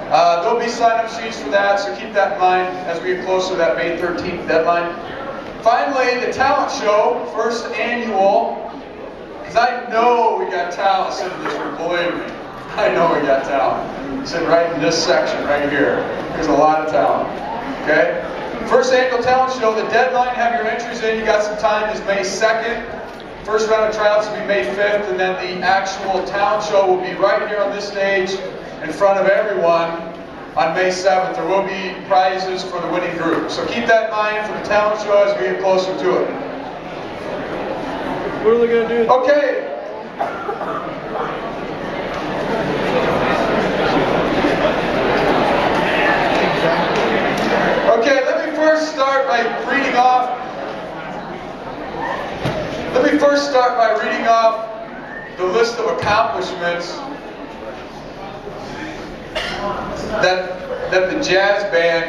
There'll be sign-up sheets for that, so keep that in mind as we get closer to that May 13th deadline. Finally, the talent show, first annual, because I know we got talent sitting in this room, believe me. I know we got talent. Sitting right in this section, right here. There's a lot of talent, okay? First annual talent show, the deadline to have your entries in, you got some time, is May 2nd. First round of tryouts will be May 5th, and then the actual talent show will be right here on this stage in front of everyone on May 7th. There will be prizes for the winning group. So keep that in mind for the talent show as we get closer to it. What are they going to do? Okay. Okay, let me first start by reading off the list of accomplishments that the jazz band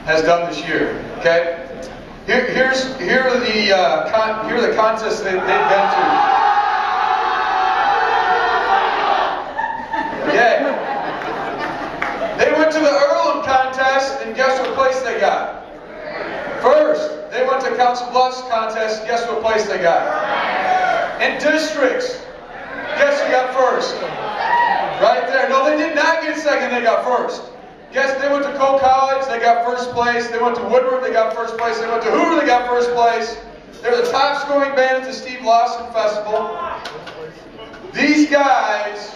has done this year. Okay, here are the contests they've been to. Yeah, they went to the Earlham contest, and guess what place they got? First. They went to Council Bluffs contest, guess what place they got? In districts, guess who got first? Right there. No, they did not get second, they got first. Guess they went to Cole College, they got first place. They went to Woodward, they got first place. They went to Hoover, they got first place. They're the top scoring band at the Steve Lawson Festival. These guys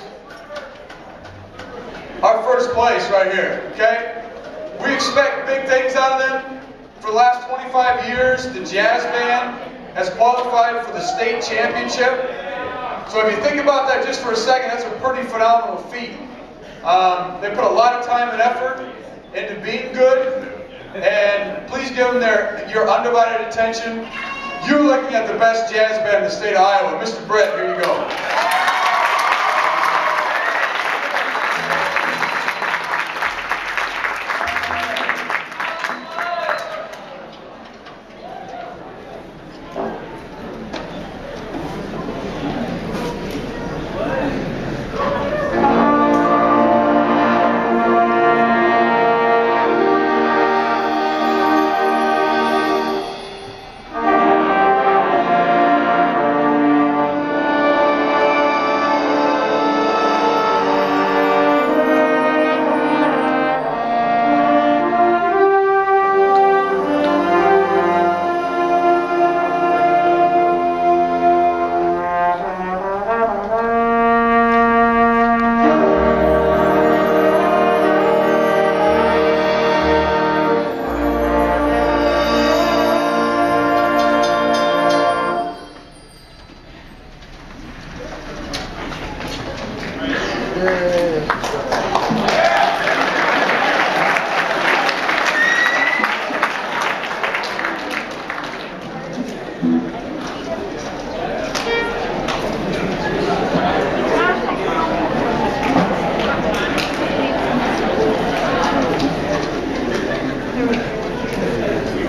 are first place right here, okay? We expect big things out of them. For the last 25 years, the jazz band has qualified for the state championship. So if you think about that just for a second, that's a pretty phenomenal feat. They put a lot of time and effort into being good, and please give them your undivided attention. You're looking at the best jazz band in the state of Iowa. Mr. Brett, here you go.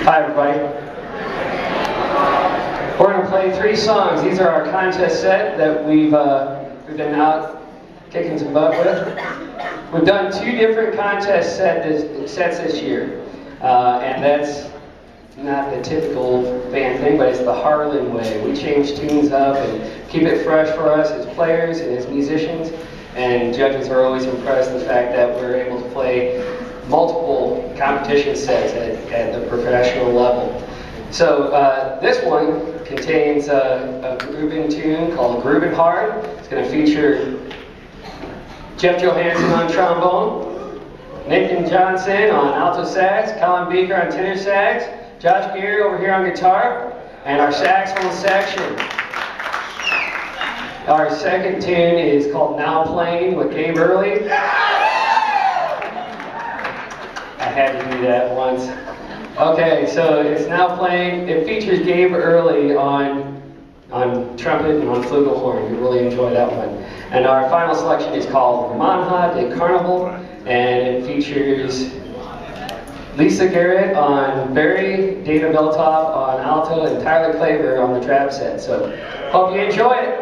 Hi everybody. We're going to play 3 songs. These are our contest set that we've been out kicking some butt with. We've done 2 different contest sets this year, and that's not the typical band thing, but it's the Harlan way. We change tunes up and keep it fresh for us as players and as musicians, and judges are always impressed with the fact that we're able to play multiple competition sets at the professional level. So this one contains a grooving tune called Groovin' Hard. It's going to feature Jeff Johansson on trombone, Nathan Johnson on alto sax, Colin Beaker on tenor sax, Josh Geary over here on guitar, and our saxophone section. Our second tune is called Now Playing with Gabe Early. I had to do that once. Okay, so it's Now Playing. It features Gabe Early on trumpet and on flugelhorn. You really enjoy that one. And our final selection is called Manha de Carnival, and it features Lisa Garrett on Barry, Dana Beltop on alto, and Tyler Claver on the trap set. So hope you enjoy it.